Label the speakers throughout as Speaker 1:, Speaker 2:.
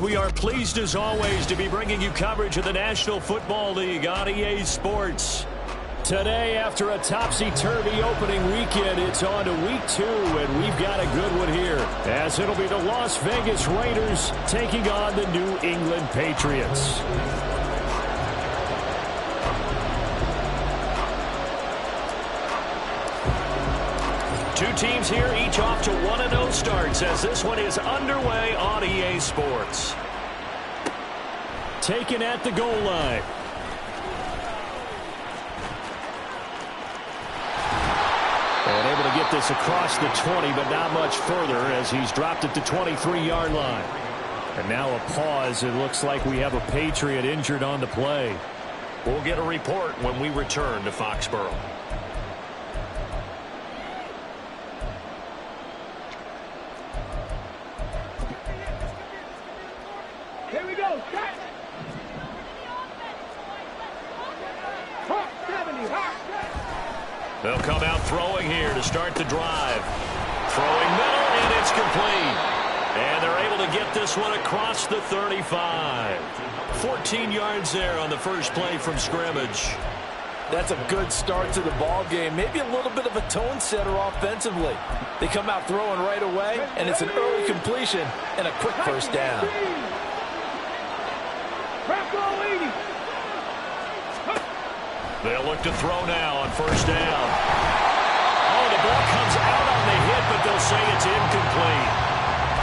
Speaker 1: We are pleased as always to be bringing you coverage of the National Football League on EA Sports. Today, after a topsy-turvy opening weekend, it's on to week 2, and we've got a good one here, as it'll be the Las Vegas Raiders taking on the New England Patriots. Two teams here, each off to 1-0 starts, as this one is underway on EA Sports. Taken at the goal line. And able to get this across the 20, but not much further as he's dropped it to 23-yard line. And now a pause. It looks like we have a Patriot injured on the play. We'll get a report when we return to Foxborough.
Speaker 2: Here we go.
Speaker 1: They'll come out throwing here to start the drive. Throwing middle, and it's complete. And they're able to get this one across the 35. 14 yards there on the first play from scrimmage.
Speaker 3: That's a good start to the ball game. Maybe a little bit of a tone setter offensively. They come out throwing right away, and it's an early completion and a quick first down.
Speaker 1: They'll look to throw now on first down. Oh, the ball comes out on the hit, but they'll say it's incomplete.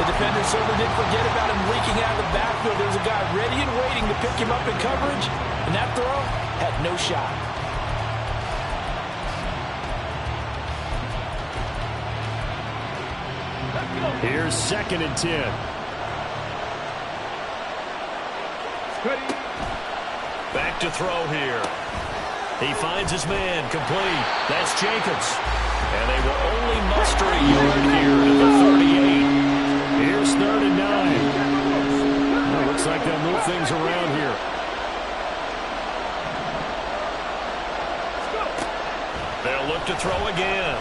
Speaker 3: The defender certainly didn't forget about him leaking out of the backfield. There's a guy ready and waiting to pick him up in coverage, and that throw had no shot.
Speaker 1: Here's 2nd and 10. Back to throw here. He finds his man, complete. That's Jacobs. And they will only muster a yard here at the 38. Here's 3rd and 9. Well, looks like they'll move things around here. They'll look to throw again.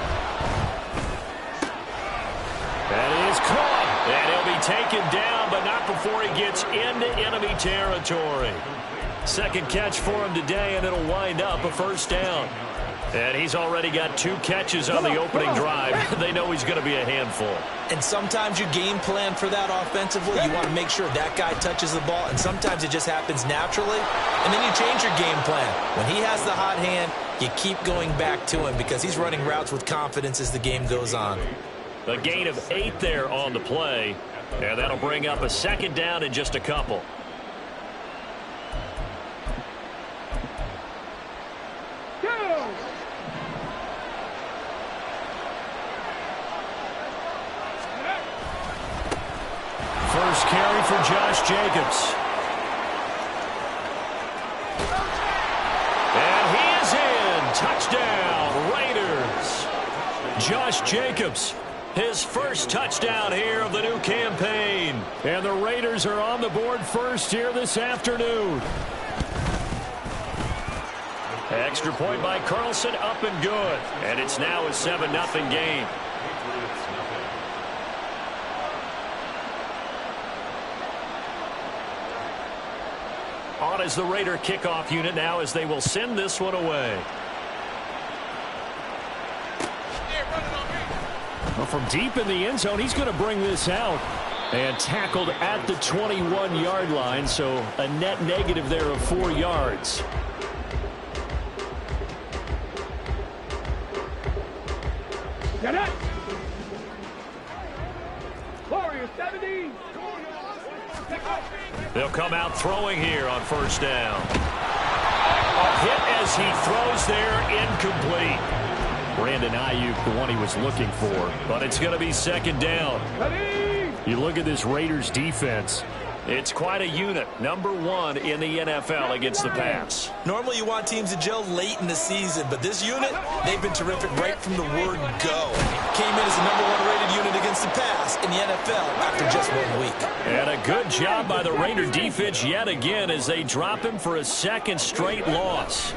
Speaker 1: That is caught. And he'll be taken down, but not before he gets into enemy territory. Second catch for him today, and it'll wind up a first down. And he's already got 2 catches on the opening drive. They know he's going to be a handful.
Speaker 3: And sometimes you game plan for that offensively. You want to make sure that guy touches the ball, and sometimes it just happens naturally. And then you change your game plan. When he has the hot hand, you keep going back to him because he's running routes with confidence as the game goes on.
Speaker 1: A gain of 8 there on the play, and that'll bring up a second down in just a couple. First carry for Josh Jacobs. And he is in. Touchdown, Raiders. Josh Jacobs, his first touchdown here of the new campaign. And the Raiders are on the board first here this afternoon. Extra point by Carlson, up and good. And it's now a 7-0 game. On as the Raider kickoff unit now as they will send this one away. Well, from deep in the end zone, he's going to bring this out. And tackled at the 21-yard line, so a net negative there of 4 yards.
Speaker 2: Get it! Warriors 17.
Speaker 1: They'll come out throwing here on first down. A hit as he throws there, incomplete. Brandon Ayuk, the one he was looking for, but it's going to be second down. You look at this Raiders defense. It's quite a unit, number 1 in the NFL against the pass.
Speaker 3: Normally you want teams to gel late in the season, but this unit, they've been terrific right from the word go. Came in as the number 1 rated unit against the pass in the NFL after just 1 week.
Speaker 1: And a good job by the Raider defense yet again as they drop him for a second straight loss.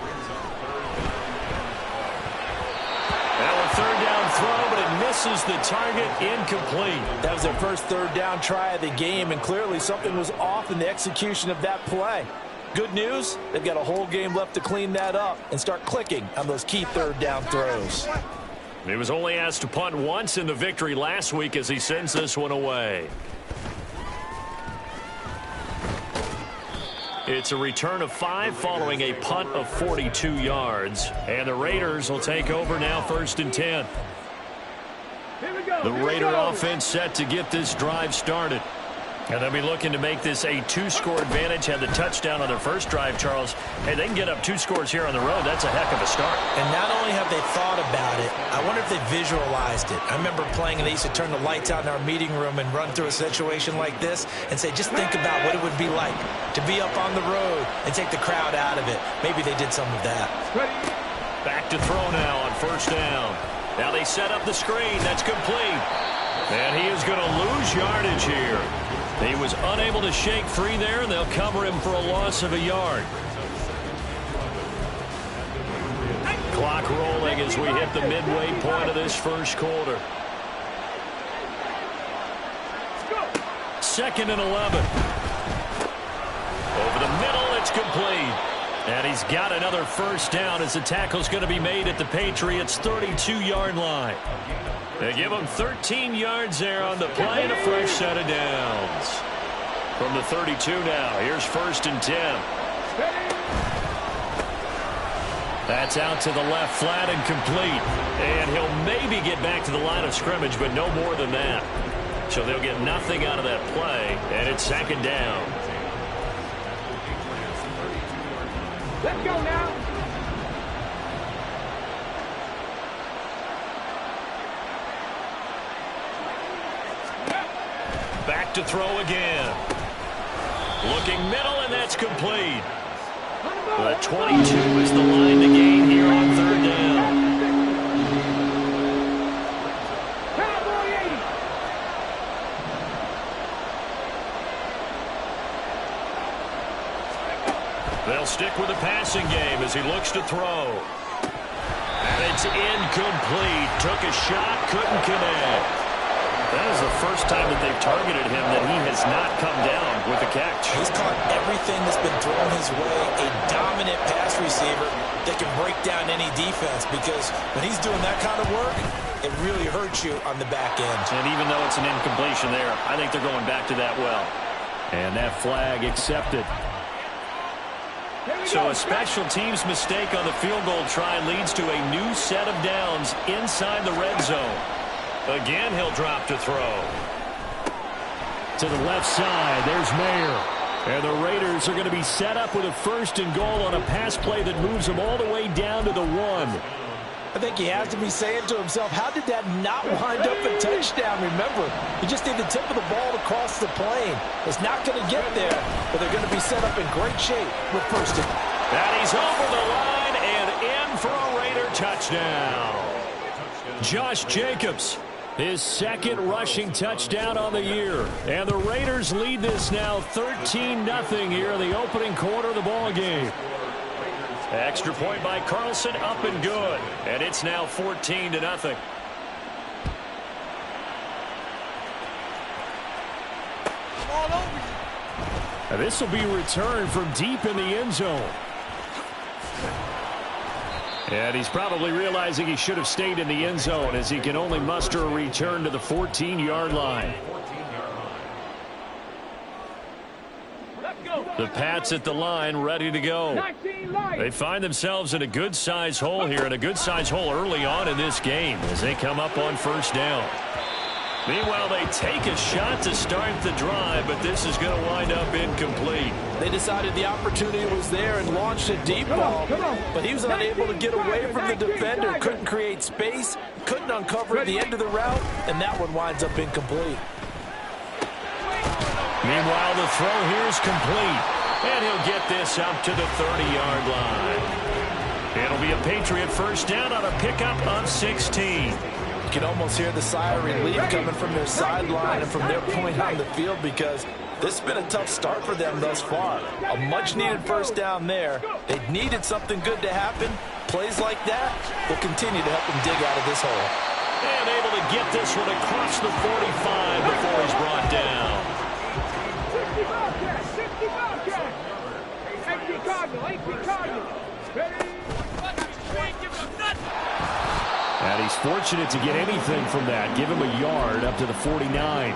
Speaker 1: Now a third down throw, but it misses. misses the target, incomplete.
Speaker 3: That was their first third down try of the game, and clearly something was off in the execution of that play. Good news, they've got a whole game left to clean that up and start clicking on those key third down throws.
Speaker 1: He was only asked to punt once in the victory last week as he sends this one away. It's a return of 5 following a punt of 42 yards. And the Raiders will take over now, 1st and 10. The Raider offense set to get this drive started. And they'll be looking to make this a 2-score advantage. Had the touchdown on their first drive, Charles. Hey, they can get up 2 scores here on the road. That's a heck of a start.
Speaker 3: And not only have they thought about it, I wonder if they visualized it. I remember playing, and they used to turn the lights out in our meeting room and run through a situation like this and say, just think about what it would be like to be up on the road and take the crowd out of it. Maybe they did some of that.
Speaker 1: Back to throw now on 1st down. Now they set up the screen. That's complete. And he is going to lose yardage here. He was unable to shake free there, and they'll cover him for a loss of a yard. Clock rolling as we hit the midway point of this first quarter. 2nd and 11. Over the middle, it's complete. And he's got another 1st down as the tackle's going to be made at the Patriots' 32-yard line. They give him 13 yards there on the play and a fresh set of downs. From the 32 now, here's 1st and 10. That's out to the left, flat and complete. And he'll maybe get back to the line of scrimmage, but no more than that. So they'll get nothing out of that play, and it's 2nd down.
Speaker 2: Let's go now.
Speaker 1: Back to throw again. Looking middle, and that's complete. The 22 is the line to gain here on 3rd down. They'll stick with the passing game as he looks to throw. And it's incomplete. Took a shot, couldn't connect. That is the first time that they've targeted him that he has not come down with a catch.
Speaker 3: He's caught everything that's been thrown his way. A dominant pass receiver that can break down any defense, because when he's doing that kind of work, it really hurts you on the back end.
Speaker 1: And even though it's an incompletion there, I think they're going back to that well. And that flag accepted. So a special teams mistake on the field goal try leads to a new set of downs inside the red zone. Again, he'll drop to throw. To the left side, there's Mayer. And the Raiders are going to be set up with a 1st and goal on a pass play that moves them all the way down to the 1.
Speaker 3: I think he has to be saying to himself, how did that not wind up a touchdown? Remember, you just need the tip of the ball to cross the plane. It's not going to get there, but they're going to be set up in great shape with 1st and.
Speaker 1: And he's over the line and in for a Raider touchdown. Josh Jacobs, his 2nd rushing touchdown on the year. And the Raiders lead this now 13-0 here in the opening quarter of the ball game. Extra point by Carlson, up and good. And it's now 14-0. And this will be returned from deep in the end zone. And he's probably realizing he should have stayed in the end zone as he can only muster a return to the 14-yard line. The Pats at the line, ready to go. They find themselves in a good-sized hole here, and a good-sized hole early on in this game as they come up on 1st down. Meanwhile, they take a shot to start the drive, but this is going to wind up incomplete.
Speaker 3: They decided the opportunity was there and launched a deep ball, but he was unable to get away from the defender, couldn't create space, couldn't uncover the end of the route, and that one winds up incomplete.
Speaker 1: Meanwhile, the throw here is complete, and he'll get this up to the 30-yard line. It'll be a Patriot 1st down on a pickup of 16.
Speaker 3: You can almost hear the sigh of relief coming from their sideline and from their point on the field, because this has been a tough start for them thus far. A much-needed 1st down there. They needed something good to happen. Plays like that will continue to help them dig out of this hole.
Speaker 1: And able to get this one across the 45 before he's brought down.
Speaker 2: 65 catch. Empty Cardinal. Ready?
Speaker 1: And he's fortunate to get anything from that. Give him a yard up to the 49.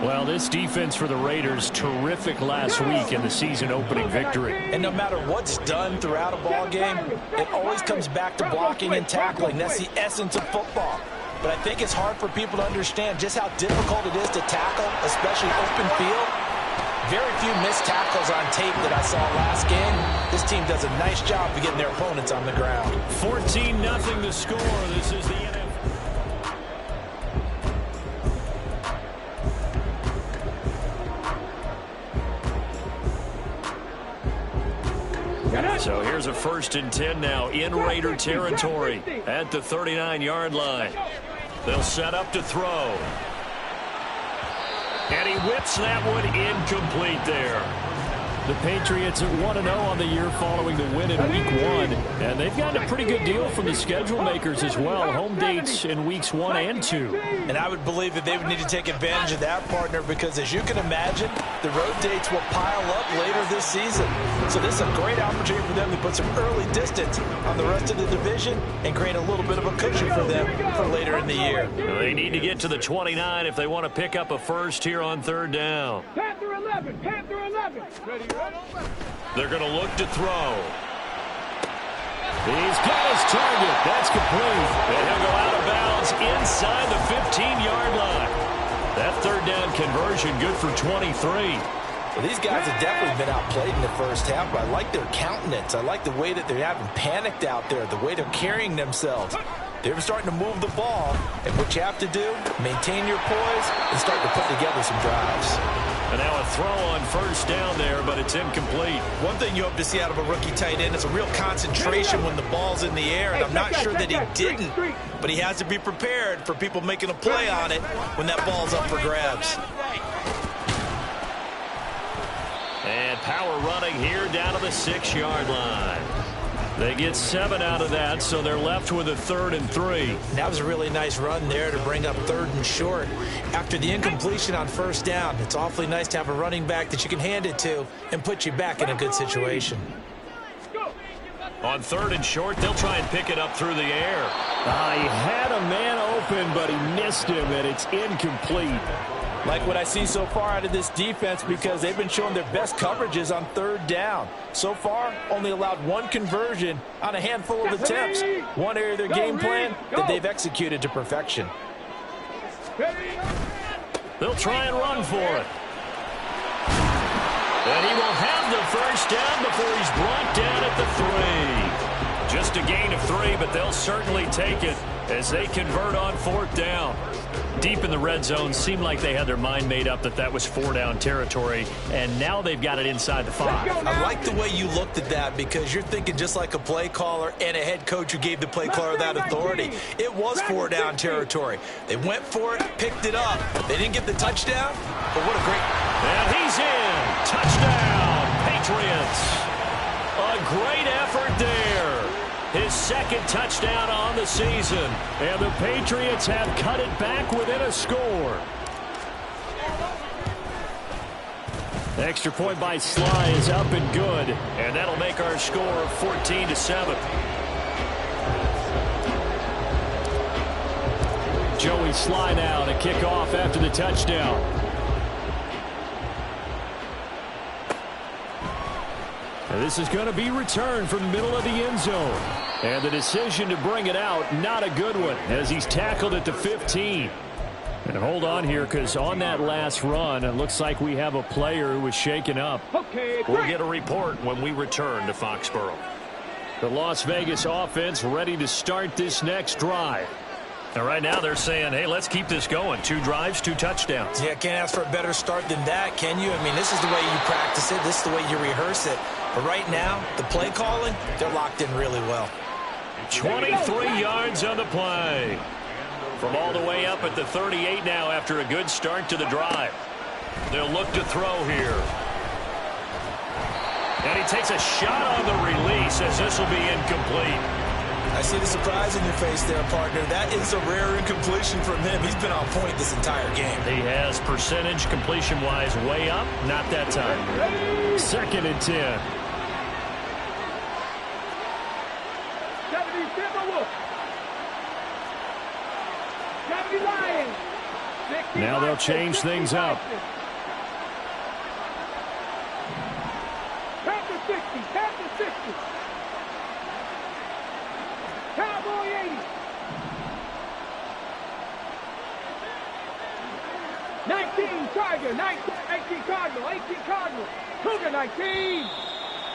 Speaker 1: Well, this defense for the Raiders, terrific last week in the season-opening victory.
Speaker 3: And no matter what's done throughout a ball game, it always comes back to blocking and tackling. That's the essence of football. But I think it's hard for people to understand just how difficult it is to tackle, especially open field. Very few missed tackles on tape that I saw last game. This team does a nice job of getting their opponents on the ground.
Speaker 1: 14-0 the score. This is the NFL. So here's a 1st and 10 now in Raider territory at the 39-yard line. They'll set up to throw. And he whips that one incomplete there. The Patriots are 1-0 on the year following the win in Week 1. And they've gotten a pretty good deal from the schedule makers as well. Home dates in Weeks 1 and 2.
Speaker 3: And I would believe that they would need to take advantage of that, partner, because as you can imagine, the road dates will pile up later this season. So this is a great opportunity for them to put some early distance on the rest of the division and create a little bit of a cushion for them for later in the year.
Speaker 1: They need to get to the 29 if they want to pick up a first here on 3rd down.
Speaker 2: Panther 11. Ready?
Speaker 1: They're going to look to throw. He's got his target. That's complete. And he'll go out of bounds inside the 15-yard line. That 3rd down conversion good for 23.
Speaker 3: Well, these guys have definitely been outplayed in the first half, but I like their countenance. I like the way that they're having panicked out there, the way they're carrying themselves. They're starting to move the ball, and what you have to do, maintain your poise and start to put together some drives.
Speaker 1: And now a throw on 1st down there, but it's incomplete.
Speaker 3: One thing you hope to see out of a rookie tight end is a real concentration when the ball's in the air, and I'm not sure that he didn't, but he has to be prepared for people making a play on it when that ball's up for grabs.
Speaker 1: And power running here down to the 6-yard line. They get 7 out of that, so they're left with a 3rd and 3.
Speaker 3: That was a really nice run there to bring up 3rd and short. After the incompletion on 1st down, it's awfully nice to have a running back that you can hand it to and put you back in a good situation.
Speaker 1: On 3rd and short, they'll try and pick it up through the air. He had a man open, but he missed him, and it's incomplete.
Speaker 3: Like what I see so far out of this defense, because they've been showing their best coverages on 3rd down. So far, only allowed 1 conversion on a handful of attempts. One area of their game plan that they've executed to perfection.
Speaker 1: They'll try and run for it. And he will have the 1st down before he's brought down at the 3. Just a gain of 3, but they'll certainly take it as they convert on 4th down. Deep in the red zone, seemed like they had their mind made up that was 4-down territory, and now they've got it inside the 5.
Speaker 3: I like the way you looked at that, because you're thinking just like a play caller and a head coach who gave the play caller that authority. It was 4-down territory. They went for it, picked it up. They didn't get the touchdown, but what a great...
Speaker 1: And he's in. Touchdown, Patriots. A great effort there. His 2nd touchdown on the season. And the Patriots have cut it back within a score. The extra point by Sly is up and good. And that'll make our score 14-7. Joey Sly now to kick off after the touchdown. And this is going to be returned from the middle of the end zone. And the decision to bring it out, not a good one, as he's tackled at the 15. And hold on here, because on that last run, it looks like we have a player who was shaken up. We'll get a report when we return to Foxborough. The Las Vegas offense ready to start this next drive. And right now they're saying, hey, let's keep this going. 2 drives, 2 touchdowns.
Speaker 3: Yeah, can't ask for a better start than that, can you? I mean, this is the way you practice it. This is the way you rehearse it. But right now, the play calling, they're locked in really well.
Speaker 1: 23 yards on the play. From all the way up at the 38 now after a good start to the drive. They'll look to throw here. And he takes a shot on the release as this will be incomplete.
Speaker 3: I see the surprise in your face there, partner. That is a rare incompletion from him. He's been on point this entire game.
Speaker 1: He has percentage completion-wise way up. Not that time. 2nd and 10.
Speaker 2: 70 Timberwolves. 70 Lions. 60
Speaker 1: Now they'll change things up.
Speaker 2: Panther 60. Panther 60. Cowboy 80. 19 Tiger. 19 Cardinal. 18 Cardinal. Cougar 19.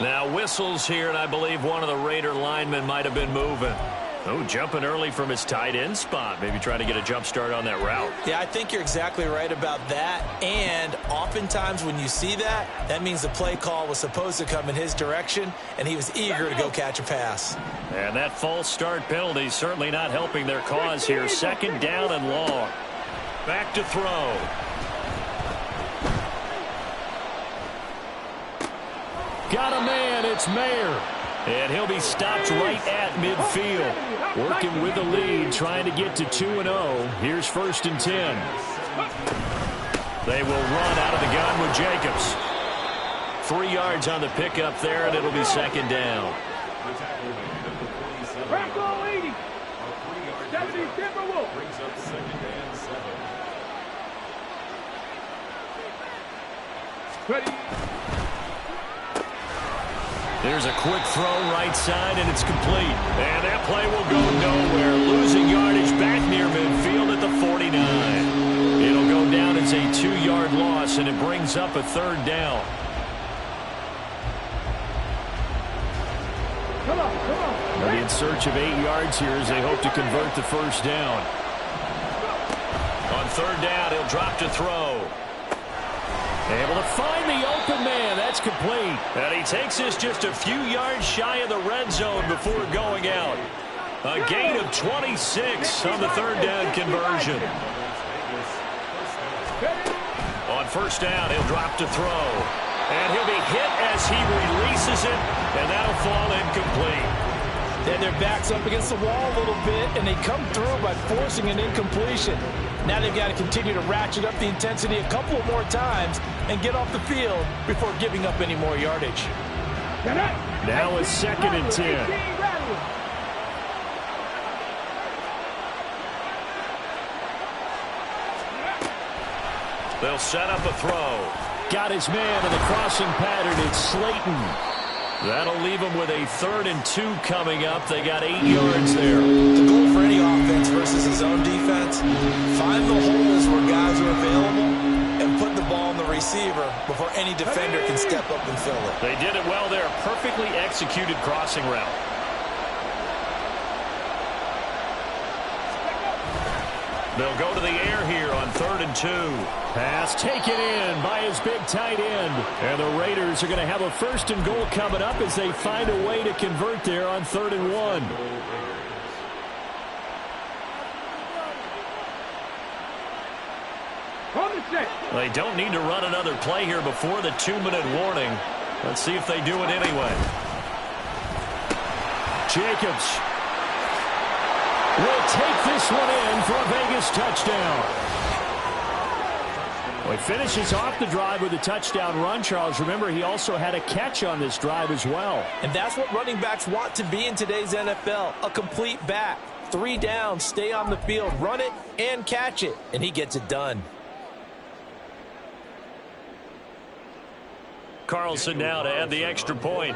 Speaker 1: Now whistles here, and I believe one of the Raider linemen might have been moving. Oh, jumping early from his tight end spot. Maybe trying to get a jump start on that route.
Speaker 3: Yeah, I think you're exactly right about that. And oftentimes when you see that, that means the play call was supposed to come in his direction, and he was eager to go catch a pass.
Speaker 1: And that false start penalty certainly not helping their cause here. 2nd down and long. Back to throw. Got a man. It's Mayer. And he'll be stopped right at midfield. Working with the lead, trying to get to 2-0. Here's 1st and 10. They will run out of the gun with Jacobs. 3 yards on the pickup there, and it'll be 2nd down.
Speaker 2: Bracco 80. 70 Timberwolves. Ready.
Speaker 1: There's a quick throw right side, and it's complete. And that play will go nowhere. Losing yardage back near midfield at the 49. It'll go down as a 2-yard loss, and it brings up a 3rd down.
Speaker 2: Come on.
Speaker 1: They'll be in search of 8 yards here as they hope to convert the 1st down. On 3rd down, he'll drop to throw. Able to find the open man. That's complete. And he takes this just a few yards shy of the red zone before going out. A gain of 26 on the 3rd down conversion. On 1st down, he'll drop to throw. And he'll be hit as he releases it, and that'll fall incomplete.
Speaker 4: And their back's up against the wall a little bit, and they come through by forcing an incompletion. Now they've got to continue to ratchet up the intensity a couple more times and get off the field before giving up any more yardage.
Speaker 1: Now it's 2nd and 10. They'll set up a throw. Got his man in the crossing pattern. It's Slayton. That'll leave him with a 3rd and 2 coming up. They got 8 yards there.
Speaker 3: The goal for any offense versus his own defense, find the holes where guys are available and put the ball on the receiver before any defender can step up and fill it.
Speaker 1: They did it well there. Perfectly executed crossing route. They'll go to the air here on 3rd and 2. Pass taken in by his big tight end. And the Raiders are going to have a 1st and goal coming up as they find a way to convert there on 3rd and 1. They don't need to run another play here before the 2-minute warning. Let's see if they do it anyway. Jacobs will take this one in for a Vegas touchdown. Well, he finishes off the drive with a touchdown run, Charles. Remember, he also had a catch on this drive as well.
Speaker 4: And that's what running backs want to be in today's NFL, a complete back. 3 down, stay on the field, run it, and catch it. And he gets it done.
Speaker 1: Carlson now to add the extra point.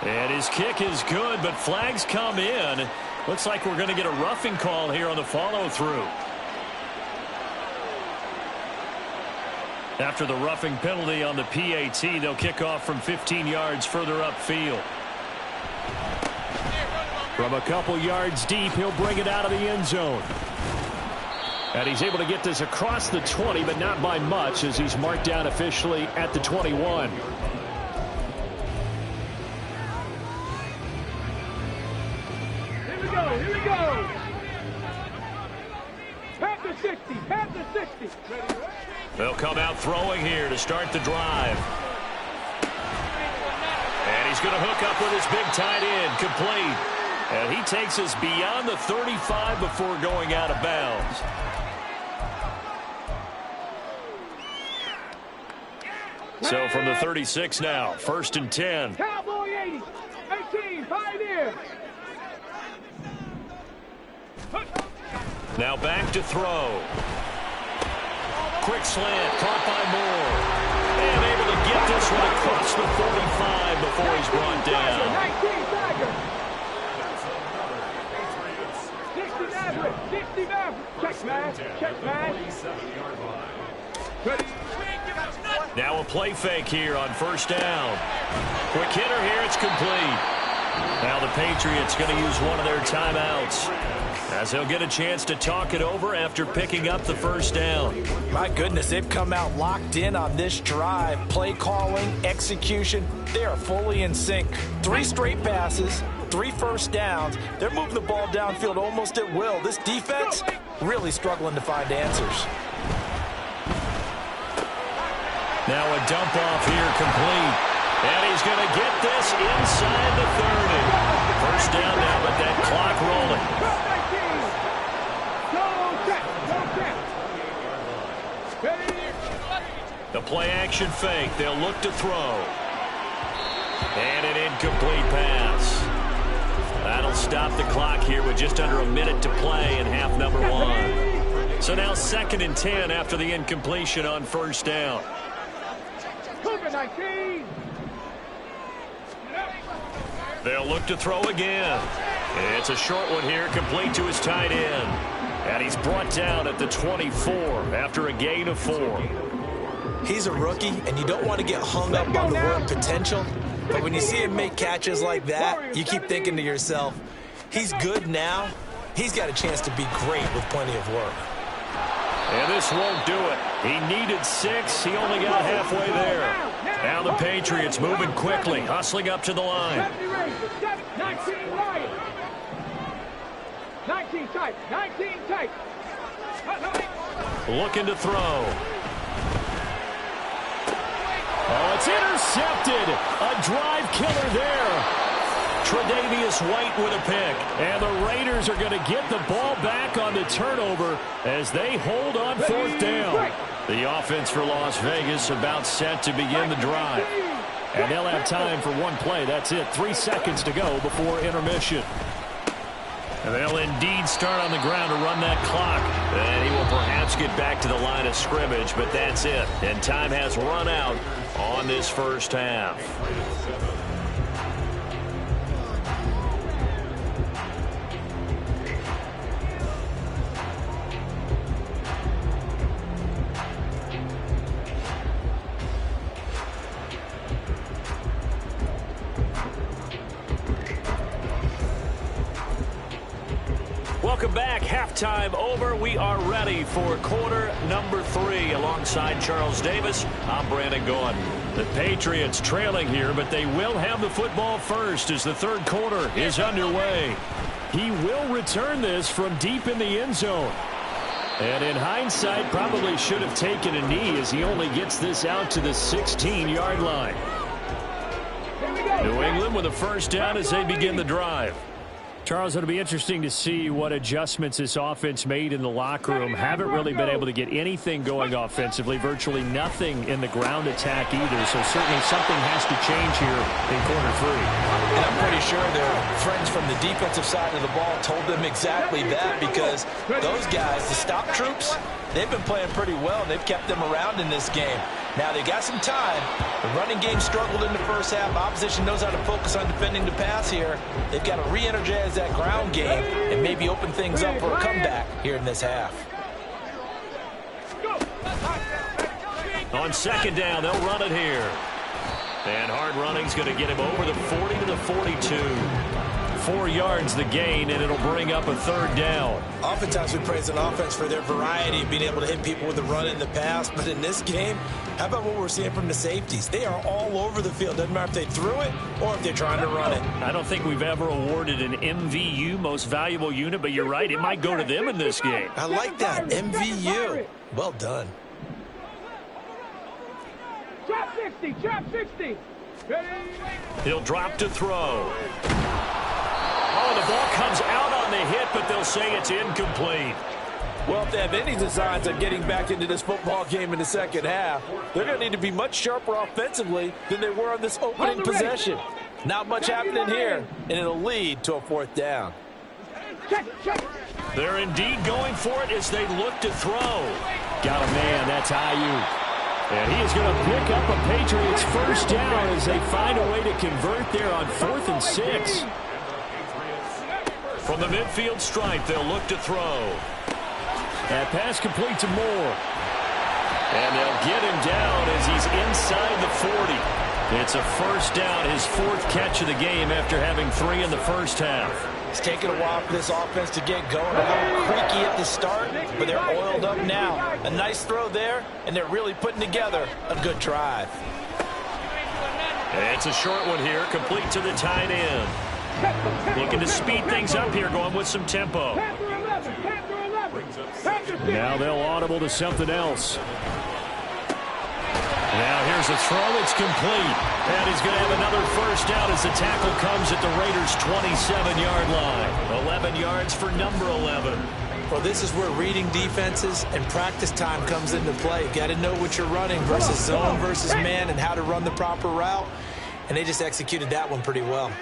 Speaker 1: And his kick is good, but flags come in. Looks like we're going to get a roughing call here on the follow-through. After the roughing penalty on the PAT, they'll kick off from 15 yards further upfield. From a couple yards deep, he'll bring it out of the end zone. And he's able to get this across the 20, but not by much, as he's marked down officially at the 21.
Speaker 2: Here we go. Panther 60. Panther 60.
Speaker 1: They'll come out throwing here to start the drive. He's going to hook up with his big tight end, complete. And he takes us beyond the 35 before going out of bounds. So from the 36 now, 1st and 10.
Speaker 2: Cowboy 80. 18, Pioneer.
Speaker 1: Now back to throw. Quick slant, caught by Moore. And able to get this one across the 45 before he's brought down.
Speaker 2: 19, Tiger. 60 Maverick. Check, man. Check, man. Ready.
Speaker 1: Now a play fake here on 1st down. Quick hitter here, it's complete. Now the Patriots going to use one of their timeouts, as they'll get a chance to talk it over after picking up the 1st down.
Speaker 4: My goodness, they've come out locked in on this drive. Play calling, execution, they are fully in sync. 3 straight passes, 3 first downs. They're moving the ball downfield almost at will. This defense really struggling to find answers.
Speaker 1: Now a dump off here, complete. And he's going to get this inside the 30. 1st down now, but that clock rolling. The play action fake. They'll look to throw. And an incomplete pass. That'll stop the clock here with just under a minute to play in half number 1. So now 2nd and 10 after the incompletion on 1st down.
Speaker 2: 19.
Speaker 1: They'll look to throw again. It's a short one here, complete to his tight end. And he's brought down at the 24 after a gain of 4.
Speaker 3: He's a rookie, and you don't want to get hung up on the word potential. But when you see him make catches like that, you keep thinking to yourself, he's good now. He's got a chance to be great with plenty of work.
Speaker 1: And this won't do it. He needed 6. He only got halfway there. Now the Patriots moving quickly, hustling up to the line.
Speaker 2: 19 Ryan. 19 tight. 19 tight.
Speaker 1: Looking to throw. Oh, it's intercepted. A drive killer there. Tre'Davious White with a pick. And the Raiders are going to get the ball back on the turnover as they hold on 4th down. The offense for Las Vegas about set to begin the drive. And they'll have time for one play. That's it. 3 seconds to go before intermission. And they'll indeed start on the ground to run that clock. And he will perhaps get back to the line of scrimmage, but that's it. And time has run out on this 1st half. Welcome back. Halftime over. We are ready for quarter number 3. Alongside Charles Davis, I'm Brandon Gordon. The Patriots trailing here, but they will have the football first as the 3rd quarter is underway. He will return this from deep in the end zone. And in hindsight, probably should have taken a knee as he only gets this out to the 16-yard line. New England with a 1st down as they begin the drive. Charles, it'll be interesting to see what adjustments this offense made in the locker room. Haven't really been able to get anything going offensively, virtually nothing in the ground attack either. So certainly something has to change here in quarter 3.
Speaker 3: And I'm pretty sure their friends from the defensive side of the ball told them exactly that, because those guys, the stop troops, they've been playing pretty well. They've kept them around in this game. Now they got some time. The running game struggled in the 1st half. Opposition knows how to focus on defending the pass here. They've got to re-energize that ground game and maybe open things up for a comeback here in this half.
Speaker 1: On 2nd down, they'll run it here. And hard running's going to get him over the 40 to the 42. 4 yards the gain, and it'll bring up a 3rd down.
Speaker 3: Oftentimes we praise an offense for their variety of being able to hit people with the run in the pass, but in this game, how about what we're seeing from the safeties? They are all over the field. Doesn't matter if they threw it or if they're trying to run it.
Speaker 1: I don't think we've ever awarded an MVU, most valuable unit, but you're right, it might go to them in this game.
Speaker 3: I like that, MVU. Well done.
Speaker 2: Trap 60, trap 60.
Speaker 1: He'll drop to throw. Oh, the ball comes out on the hit, but they'll say it's incomplete.
Speaker 4: Well, if they have any designs on getting back into this football game in the second half, they're going to need to be much sharper offensively than they were on this opening possession. Not much happening here, and it'll lead to a 4th down.
Speaker 1: They're indeed going for it as they look to throw. Got a man, that's Ayuk. And he is going to pick up a Patriots first down as they find a way to convert there on 4th and 6. From the midfield stripe, they'll look to throw. That pass complete to Moore. And they'll get him down as he's inside the 40. It's a first down, his 4th catch of the game after having 3 in the first half.
Speaker 4: It's taken a while for this offense to get going. A little creaky at the start, but they're oiled up now. A nice throw there, and they're really putting together a good drive.
Speaker 1: It's a short one here, complete to the tight end. Looking to speed things up here, going with some tempo. Now they'll audible to something else. Now here's a throw. It's complete. And he's going to have another first down as the tackle comes at the Raiders' 27-yard line. 11 yards for number 11.
Speaker 3: Well, this is where reading defenses and practice time comes into play. You've got to know what you're running versus zone versus man and how to run the proper route. And they just executed that one pretty well.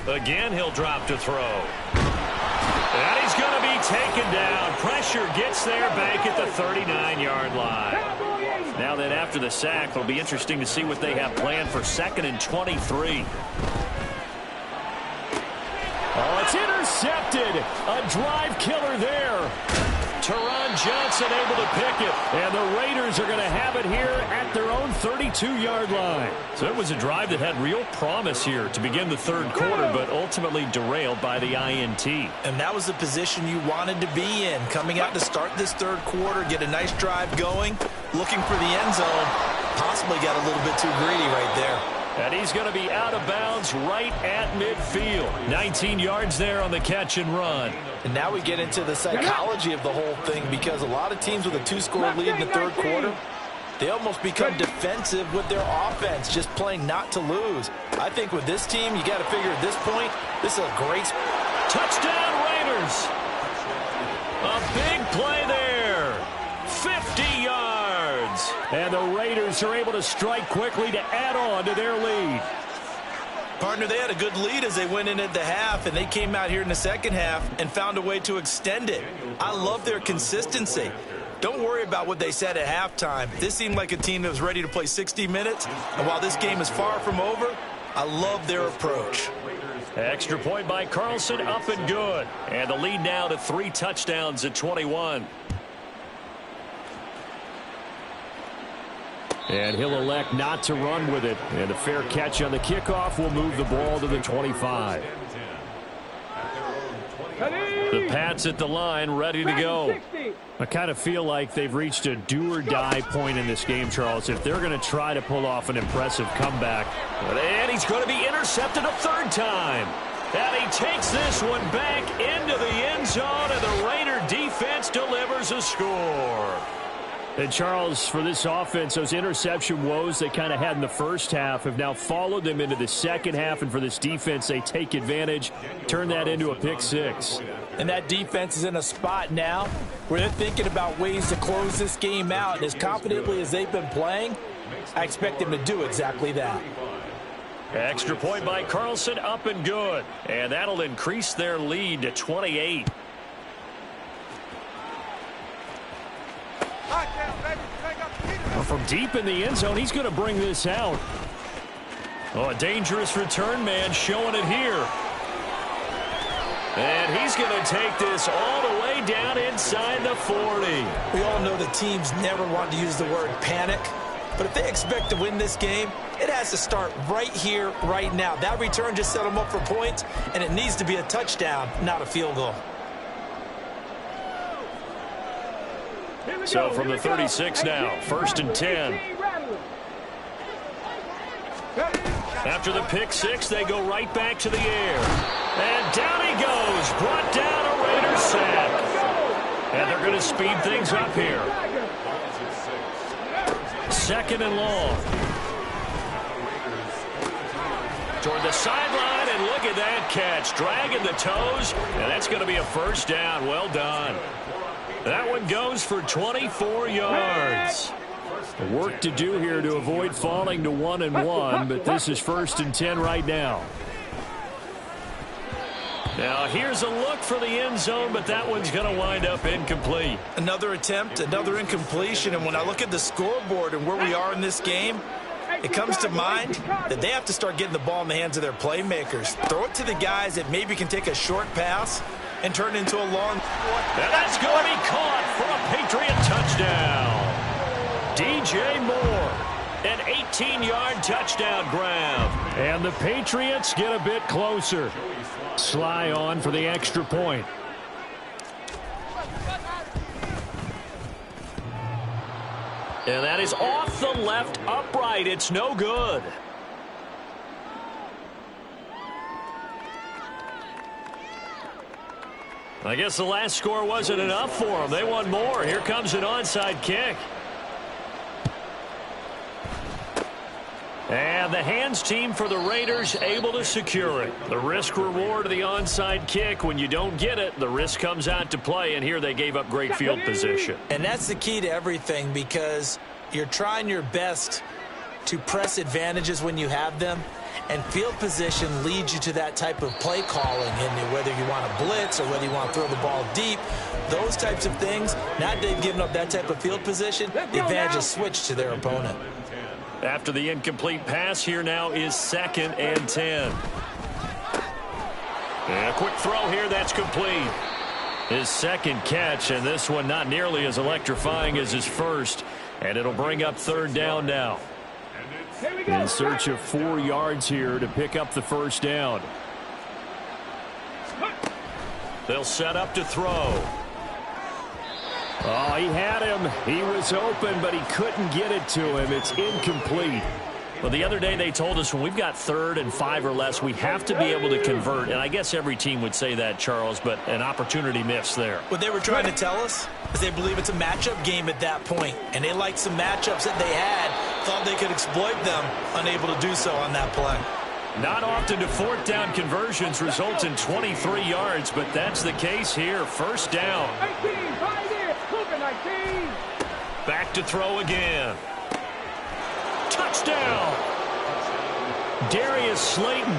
Speaker 1: Again, he'll drop to throw. And he's going to be taken down. Pressure gets there back at the 39-yard line. Now then, after the sack, it'll be interesting to see what they have planned for 2nd and 23. Oh, it's intercepted. A drive killer there. Teron Johnson able to pick it. And the Raiders are going to have it here at their own 32-yard line. So it was a drive that had real promise here to begin the 3rd quarter, but ultimately derailed by the INT.
Speaker 3: And that was the position you wanted to be in. Coming out to start this 3rd quarter, get a nice drive going, looking for the end zone. Possibly got a little bit too greedy right there.
Speaker 1: And he's going to be out of bounds right at midfield. 19 yards there on the catch and run.
Speaker 4: And now we get into the psychology of the whole thing, because a lot of teams with a 2-score lead in the 3rd quarter, they almost become defensive with their offense, just playing not to lose. I think with this team, you got to figure at this point, this is a great
Speaker 1: touchdown Raiders. A big play there. 50 yards. And the Raiders are able to strike quickly to add on to their lead.
Speaker 3: Partner, they had a good lead as they went in at the half, and they came out here in the second half and found a way to extend it. I love their consistency. Don't worry about what they said at halftime. This seemed like a team that was ready to play 60 minutes, and while this game is far from over, I love their approach.
Speaker 1: Extra point by Carlson, up and good. And the lead now to 3 touchdowns at 21. And he'll elect not to run with it. And a fair catch on the kickoff will move the ball to the 25. The Pats at the line, ready to go. I kind of feel like they've reached a do-or-die point in this game, Charles, if they're going to try to pull off an impressive comeback. And he's going to be intercepted a 3rd time. And he takes this one back into the end zone, and the Raider defense delivers a score. And, Charles, for this offense, those interception woes they kind of had in the first half have now followed them into the second half. And for this defense, they take advantage, turn that into a pick 6.
Speaker 4: And that defense is in a spot now where they're thinking about ways to close this game out. And as confidently as they've been playing, I expect them to do exactly that.
Speaker 1: Extra point by Carlson, up and good. And that'll increase their lead to 28. From deep in the end zone, he's going to bring this out. Oh, a dangerous return man showing it here. And he's going to take this all the way down inside the 40.
Speaker 3: We all know that teams never want to use the word panic. But if they expect to win this game, it has to start right here, right now. That return just set them up for points, and it needs to be a touchdown, not a field goal.
Speaker 1: So from the 36 now, 1st and 10. After the pick 6, they go right back to the air. And down he goes, brought down a Raiders sack. And they're going to speed things up here. 2nd and long. toward the sideline, and look at that catch. Dragging the toes, and that's going to be a first down. Well done. That one goes for 24 yards. Work to do here to avoid falling to 1-1, but this is 1st and 10 right now. Now here's a look for the end zone, but that one's going to wind up incomplete.
Speaker 3: Another attempt, another incompletion, and when I look at the scoreboard and where we are in this game, it comes to mind that they have to start getting the ball in the hands of their playmakers. Throw it to the guys that maybe can take a short pass and turn it into a long.
Speaker 1: And that's going to be caught for a Patriot touchdown. DJ Moore, an 18-yard touchdown grab. And the Patriots get a bit closer. Sly on for the extra point. And that is off the left upright. It's no good. I guess the last score wasn't enough for them. They want more. Here comes an onside kick. And the hands team for the Raiders able to secure it. The risk reward of the onside kick. When you don't get it, the risk comes out to play, and here they gave up great field position.
Speaker 3: And that's the key to everything, because you're trying your best to press advantages when you have them, and field position leads you to that type of play calling. And whether you want to blitz or whether you want to throw the ball deep, those types of things, now that they've given up that type of field position, the advantage is switched to their opponent.
Speaker 1: After the incomplete pass, here now is 2nd and 10. And a quick throw here, that's complete. His second catch, and this one not nearly as electrifying as his first. And it'll bring up 3rd down now. In search of 4 yards here to pick up the first down. They'll set up to throw. Oh, he had him. He was open, but he couldn't get it to him. It's incomplete. Well, the other day they told us when we've got 3rd and 5 or less, we have to be able to convert. And I guess every team would say that, Charles, but an opportunity missed there.
Speaker 3: What they were trying to tell us is they believe it's a matchup game at that point. And they liked some matchups that they had, thought they could exploit them, unable to do so on that play.
Speaker 1: Not often do 4th down conversions result in 23 yards, but that's the case here. First down.
Speaker 2: 19, right here. Cougar 19.
Speaker 1: Back to throw again. Touchdown. Darius Slayton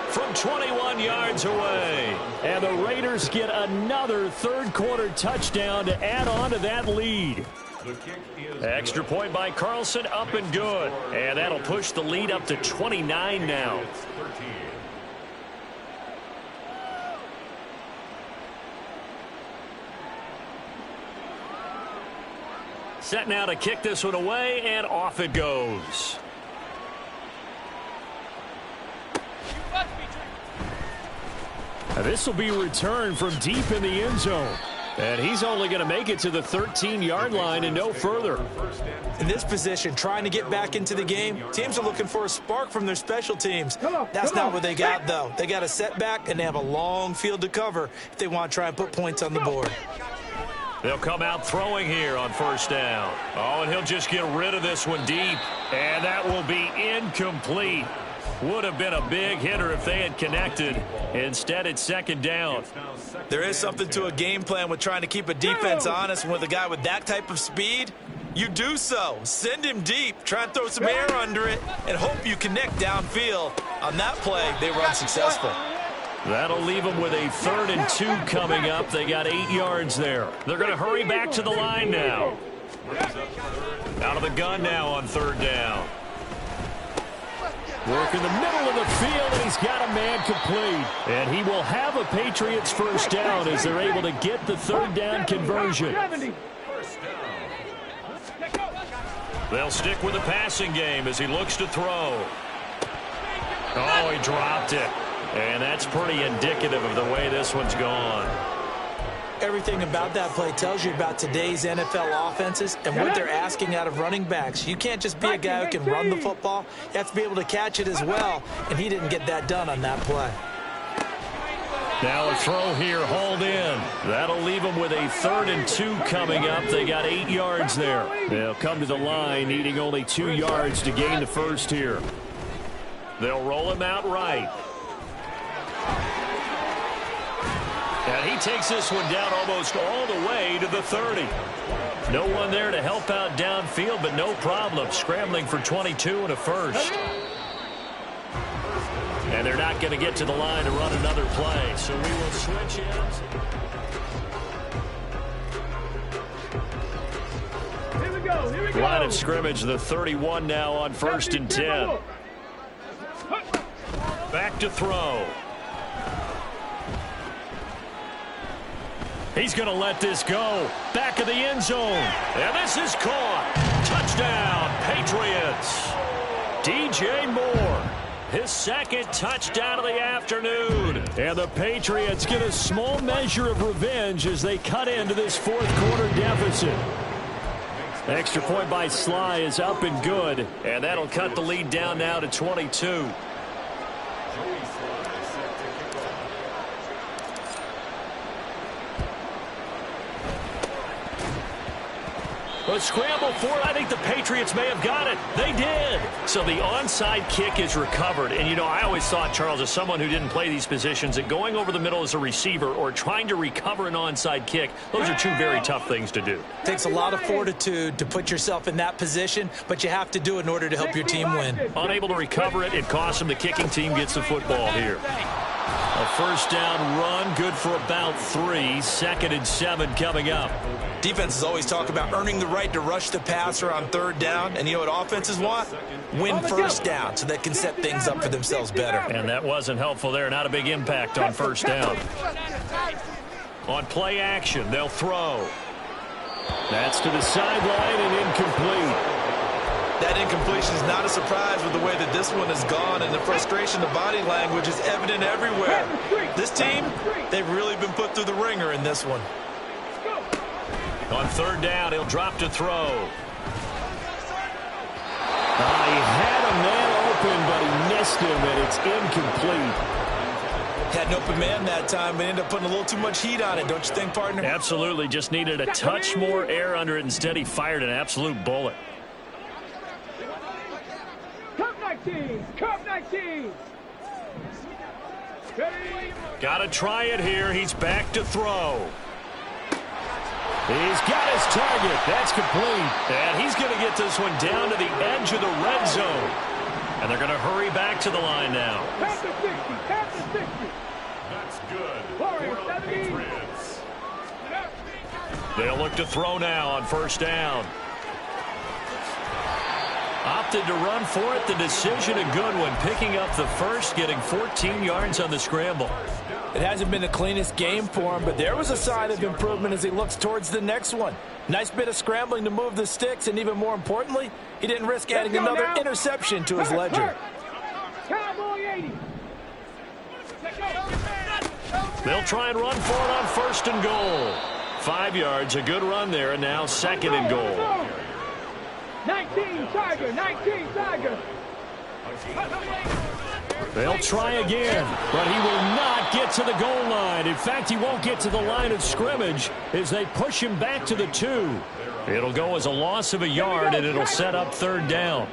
Speaker 1: from 21 yards away. And the Raiders get another 3rd quarter touchdown to add on to that lead. Extra point by Carlson, up and good. And that'll push the lead up to 29 now. Set now to kick this one away, and off it goes. This will be returned from deep in the end zone. And he's only going to make it to the 13-yard line and no further.
Speaker 3: In this position, trying to get back into the game, teams are looking for a spark from their special teams. That's not what they got, though. They got a setback, and they have a long field to cover if they want to try and put points on the board.
Speaker 1: They'll come out throwing here on 1st down. Oh, and he'll just get rid of this one deep. And that will be incomplete. Would have been a big hitter if they had connected. Instead, it's 2nd down.
Speaker 3: There is something to a game plan with trying to keep a defense honest. With a guy with that type of speed, you do so. Send him deep. Try and throw some air under it and hope you connect downfield. On that play, they were unsuccessful.
Speaker 1: That'll leave them with a 3rd and 2 coming up. They got 8 yards there. They're going to hurry back to the line now. Out of the gun now on 3rd down. Work in the middle of the field, and he's got a man complete. And he will have a Patriots first down as they're able to get the 3rd down conversion. They'll stick with the passing game as he looks to throw. Oh, he dropped it. And that's pretty indicative of the way this one's gone.
Speaker 3: Everything about that play tells you about today's NFL offenses and what they're asking out of running backs. You can't just be a guy who can run the football. You have to be able to catch it as well, and he didn't get that done on that play.
Speaker 1: Now a throw here, hauled in. That'll leave them with a 3rd and 2 coming up. They got 8 yards there. They'll come to the line, needing only 2 yards to gain the first here. They'll roll him out right. And he takes this one down almost all the way to the 30. No one there to help out downfield, but no problem. Scrambling for 22 and a first. And they're not going to get to the line to run another play, so we will switch ends.
Speaker 2: Here we go. Here we go.
Speaker 1: Line of scrimmage, the 31 now on 1st and 10. Back to throw. He's going to let this go. Back of the end zone. And this is caught. Touchdown, Patriots. DJ Moore. His second touchdown of the afternoon. And the Patriots get a small measure of revenge as they cut into this fourth-quarter deficit. Extra point by Sly is up and good. And that'll cut the lead down now to 22. A scramble for it. I think the Patriots may have got it. They did. So the onside kick is recovered. And, you know, I always thought, Charles, as someone who didn't play these positions, that going over the middle as a receiver or trying to recover an onside kick, those are two very tough things to do.
Speaker 3: Takes a lot of fortitude to put yourself in that position, but you have to do it in order to help your team win.
Speaker 1: Unable to recover it, it costs them. The kicking team gets the football here. A first down run, good for about 3. 2nd and 7 coming up.
Speaker 3: Defenses always talk about earning the right to rush the passer on 3rd down. And you know what offenses want? Win first down so they can set things up for themselves better.
Speaker 1: And that wasn't helpful there. Not a big impact on 1st down. On play action, they'll throw. That's to the sideline and incomplete.
Speaker 3: That incompletion is not a surprise with the way that this one has gone, and the frustration, the body language is evident everywhere. This team, they've really been put through the ringer in this one.
Speaker 1: On 3rd down, he'll drop to throw. He had a man open, but he missed him, and it's incomplete.
Speaker 3: Had an open man that time, but ended up putting a little too much heat on it, don't you think, partner?
Speaker 1: Absolutely. Just needed a touch more air under it. Instead, he fired an absolute bullet.
Speaker 2: Cup 19.
Speaker 1: Got to try it here. He's back to throw. He's got his target. That's complete. And he's going to get this one down to the edge of the red zone. And they're going to hurry back to the line now.
Speaker 2: Past the 60. Past the 60.
Speaker 5: That's good.
Speaker 1: They'll look to throw now on 1st down. Opted to run for it. The decision, a good one. Picking up the first, getting 14 yards on the scramble.
Speaker 4: It hasn't been the cleanest game for him, but there was a sign of improvement as he looks towards the next one. Nice bit of scrambling to move the sticks, and even more importantly, he didn't risk adding another interception to his ledger.
Speaker 1: They'll try and run for it on 1st and goal. 5 yards, a good run there, and now 2nd and goal.
Speaker 2: 19 Tiger, 19 Tiger.
Speaker 1: They'll try again, but he will not get to the goal line. In fact, he won't get to the line of scrimmage as they push him back to the 2. It'll go as a loss of a yard, and it'll set up 3rd down.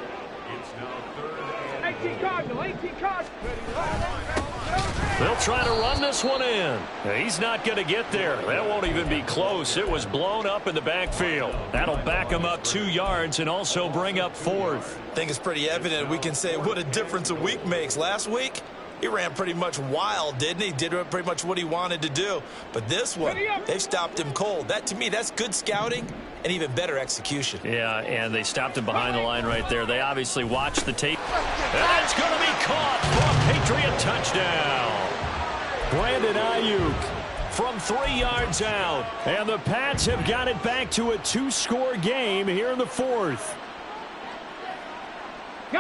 Speaker 2: 18 Cardinal, 18 Cardinal.
Speaker 1: They'll try to run this one in. He's not going to get there. That won't even be close. It was blown up in the backfield. That'll back him up 2 yards and also bring up 4th.
Speaker 3: I think it's pretty evident. We can say what a difference a week makes. Last week, he ran pretty much wild, didn't he? Did pretty much what he wanted to do. But this one, they've stopped him cold. That, to me, that's good scouting and even better execution.
Speaker 1: Yeah, and they stopped him behind the line right there. They obviously watched the tape. And it's going to be caught for a Patriot touchdown. Brandon Ayuk from 3 yards out. And the Pats have got it back to a 2-score game here in the 4th.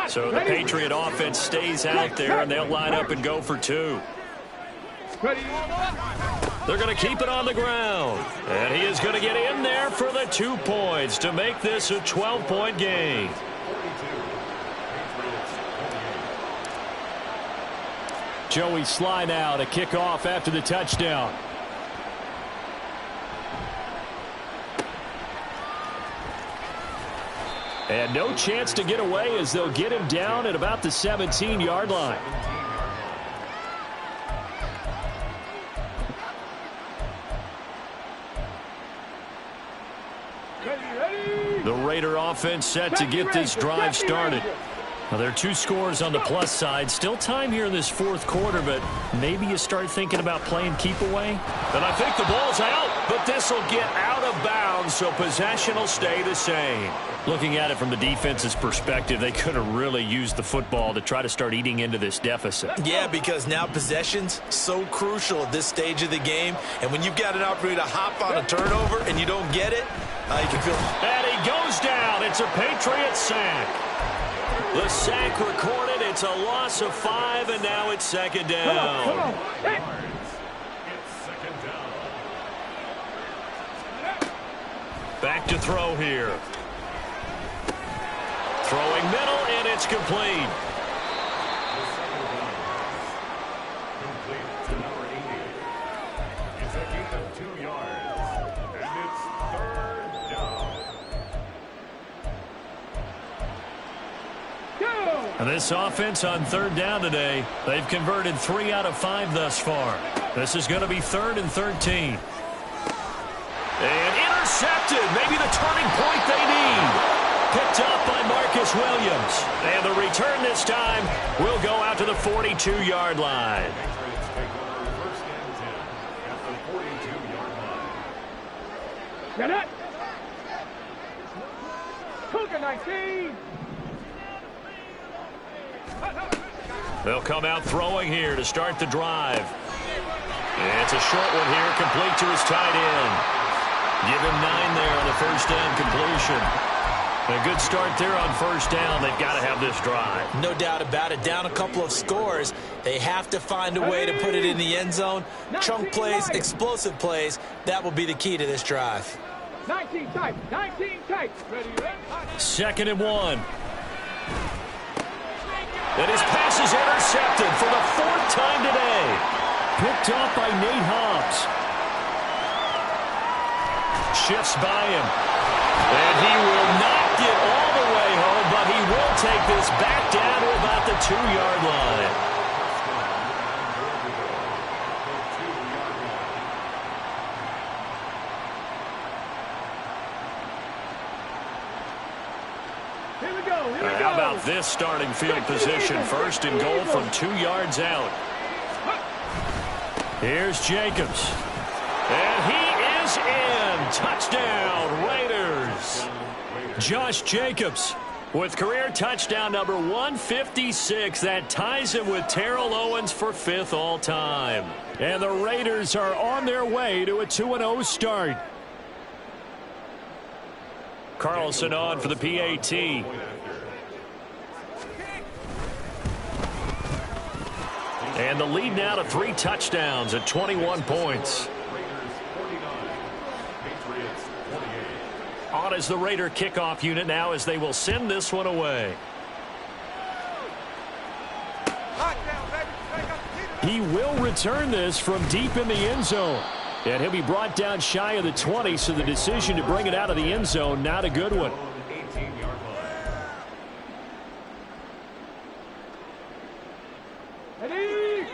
Speaker 1: So the Patriot offense stays out there, and they'll line up and go for 2. They're going to keep it on the ground. And he is going to get in there for the 2 points to make this a 12-point game. Joey Sly now to kick off after the touchdown. And no chance to get away as they'll get him down at about the 17-yard line. The Raider offense set to get this drive started. Now, there are 2 scores on the plus side. Still time here in this fourth quarter, but maybe you start thinking about playing keep away.
Speaker 5: And I think the ball's out, but this will get out of bounds, so possession will stay the same.
Speaker 1: Looking at it from the defense's perspective, they could have really used the football to try to start eating into this deficit.
Speaker 3: Yeah, because now possession's so crucial at this stage of the game. And when you've got an opportunity to hop on a turnover and you don't get it, you can feel...
Speaker 1: And he goes down. It's a Patriot sack.
Speaker 5: The sack recorded. It's a loss of 5, and now it's second down.
Speaker 2: Come on. Hey.
Speaker 1: Back to throw here. Throwing middle, and it's complete.
Speaker 5: Complete to number 80. It's a gain of 2 yards, and it's third down.
Speaker 1: And this offense on third down today, they've converted 3 out of 5 thus far. This is going to be 3rd and 13.
Speaker 5: And intercepted. Maybe the turning point they need.
Speaker 1: Picked up by Marcus Williams. And the return this time will go out to the 42-yard line.
Speaker 5: Patriots take over first and 10 at the 42-yard line.
Speaker 2: Get it. Cougar 19.
Speaker 1: They'll come out throwing here to start the drive. It's a short one here, complete to his tight end. Give him 9 there on the first down completion. A good start there on first down. They've got to have this drive.
Speaker 3: No doubt about it. Down a couple of scores. They have to find a way to put it in the end zone. Chunk plays, explosive plays. That will be the key to this drive.
Speaker 2: 19 tight. 19 tight. Ready, ready.
Speaker 1: 2nd and 1. And his pass is intercepted for the 4th time today. Picked off by Nate Hobbs. Shifts by him. And he will not get all the way home, but he will take this back down to about the 2-yard line.
Speaker 2: Here we go. Here we go.
Speaker 1: How about this starting field position? 1st and goal from 2 yards out. Here's Jacobs. And he is in. Touchdown, Raiders. Josh Jacobs with career touchdown number 156. That ties him with Terrell Owens for 5th all-time. And the Raiders are on their way to a 2-0 start. Carlson on for the PAT. And the lead now to 3 touchdowns at 21 points. On as the Raider kickoff unit now as they will send this one away. He will return this from deep in the end zone. And he'll be brought down shy of the 20, so the decision to bring it out of the end zone, not a good one.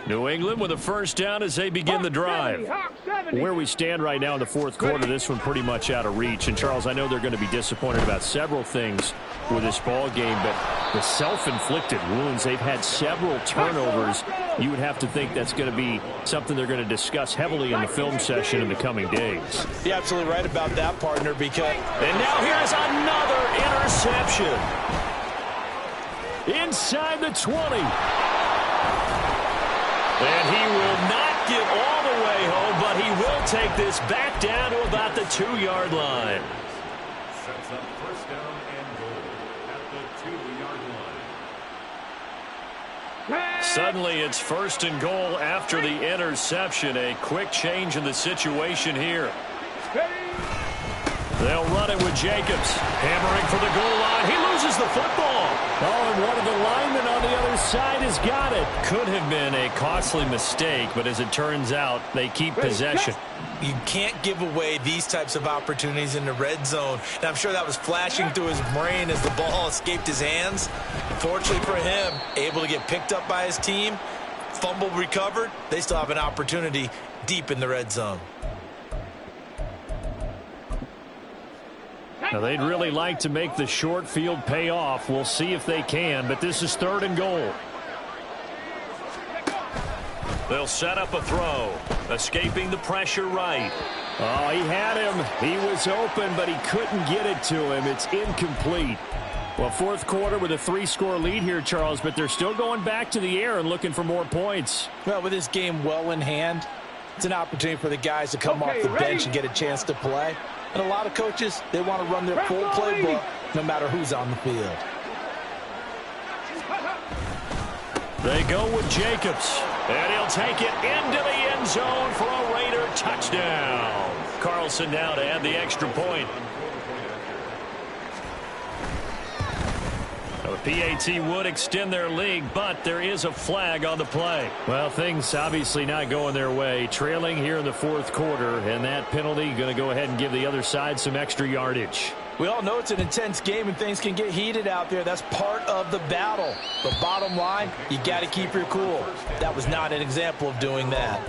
Speaker 1: New England with a first down as they begin the drive. Where we stand right now in the 4th quarter, this one pretty much out of reach. And, Charles, I know they're going to be disappointed about several things with this ball game, but the self-inflicted wounds, they've had several turnovers. You would have to think that's going to be something they're going to discuss heavily in the film session in the coming days.
Speaker 3: You're absolutely right about that, partner, because...
Speaker 1: And now here's another interception. Inside the 20. And he will not get all the way home, but he will take this back down to about the 2-yard line.
Speaker 5: Sets up first down and goal at the 2-yard line.
Speaker 1: Suddenly it's 1st and goal after the interception. A quick change in the situation here. They'll run it with Jacobs. Hammering for the goal line. He loses the football.
Speaker 6: Oh, and one of the linemen on the other side has got it.
Speaker 1: Could have been a costly mistake, but as it turns out, they keep possession.
Speaker 3: You can't give away these types of opportunities in the red zone. And I'm sure that was flashing through his brain as the ball escaped his hands. Fortunately for him, able to get picked up by his team, fumble recovered. They still have an opportunity deep in the red zone.
Speaker 6: Now, they'd really like to make the short field pay off. We'll see if they can, but this is 3rd and goal.
Speaker 1: They'll set up a throw. Escaping the pressure right.
Speaker 6: Oh, he had him. He was open, but he couldn't get it to him. It's incomplete. Well, 4th quarter with a 3-score lead here, Charles, but they're still going back to the air and looking for more points.
Speaker 4: Well, with this game well in hand, it's an opportunity for the guys to come off the bench and get a chance to play. And a lot of coaches, they want to run their full playbook no matter who's on the field.
Speaker 1: They go with Jacobs. And he'll take it into the end zone for a Raider touchdown. Carlson now to add the extra point. The PAT would extend their lead, but there is a flag on the play.
Speaker 6: Well, things obviously not going their way. Trailing here in the 4th quarter, and that penalty going to go ahead and give the other side some extra yardage.
Speaker 4: We all know it's an intense game and things can get heated out there. That's part of the battle. But bottom line, you got to keep your cool. That was not an example of doing that.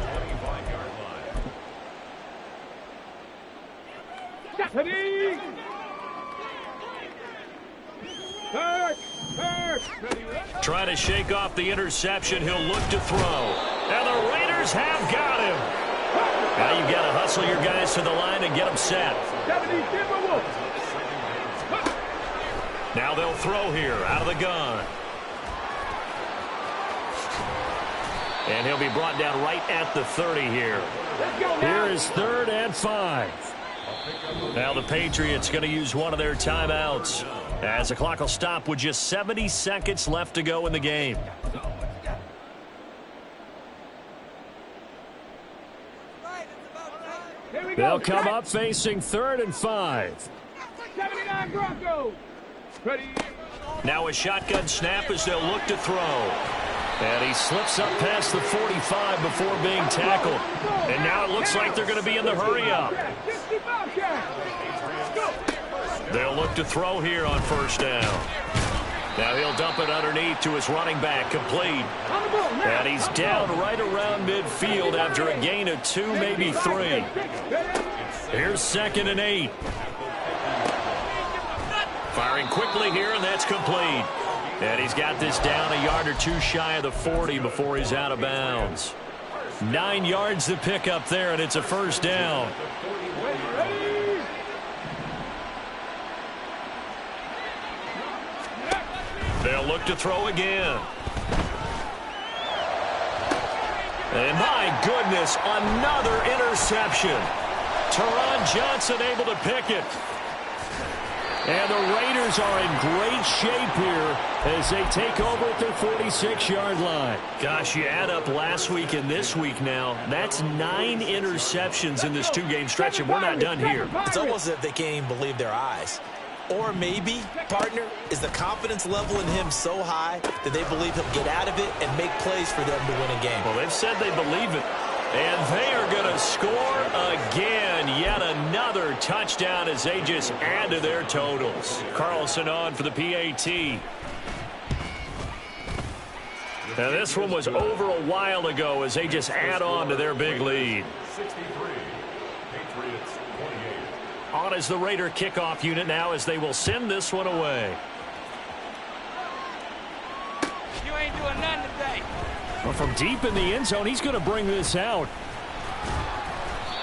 Speaker 1: Trying to shake off the interception. He'll look to throw. And the Raiders have got him. Now you've got to hustle your guys to the line and get them set. Now they'll throw here out of the gun. And he'll be brought down right at the 30 here.
Speaker 6: Here is 3rd and 5.
Speaker 1: Now the Patriots going to use one of their timeouts as the clock will stop with just 70 seconds left to go in the game.
Speaker 6: They'll come up facing 3rd and 5.
Speaker 2: 79 Broncos. Ready.
Speaker 1: Now a shotgun snap as they'll look to throw. And he slips up past the 45 before being tackled. And now it looks like they're going to be in the hurry-up. They'll look to throw here on 1st down. Now he'll dump it underneath to his running back, complete. And he's down right around midfield after a gain of 2, maybe 3. Here's 2nd and 8. Firing quickly here, and that's complete. And he's got this down a yard or 2 shy of the 40 before he's out of bounds. 9 yards to pick up there, and it's a 1st down. They'll look to throw again. And my goodness, another interception. Teron Johnson able to pick it. And the Raiders are in great shape here as they take over at their 46-yard line. Gosh, you add up last week and this week now. That's 9 interceptions in this 2-game stretch, and we're not done here.
Speaker 3: It's almost as if they can't even believe their eyes. Or maybe, partner, is the confidence level in him so high that they believe he'll get out of it and make plays for them to win a game.
Speaker 1: Well, they've said they believe it. And they are going to score again. Yet another touchdown as they just add to their totals. Carlson on for the PAT. Now this one was over a while ago as they just add on to their big lead.
Speaker 5: 63. Patriots 28.
Speaker 1: On is the Raider kickoff unit now as they will send this one away.
Speaker 2: You ain't doing nothing today.
Speaker 6: Well, from deep in the end zone, he's going to bring this out.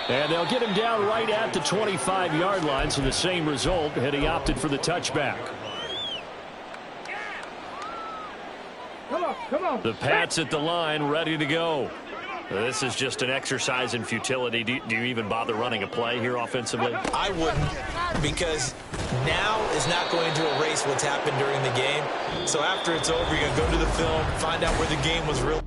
Speaker 6: And they'll get him down right at the 25-yard line, so the same result, and he opted for the touchback.
Speaker 2: Come on.
Speaker 1: The Pats at the line, ready to go. This is just an exercise in futility. Do you even bother running a play here offensively?
Speaker 3: I wouldn't, because now is not going to erase what's happened during the game. So after it's over, you're going to go to the film, find out where the game was really.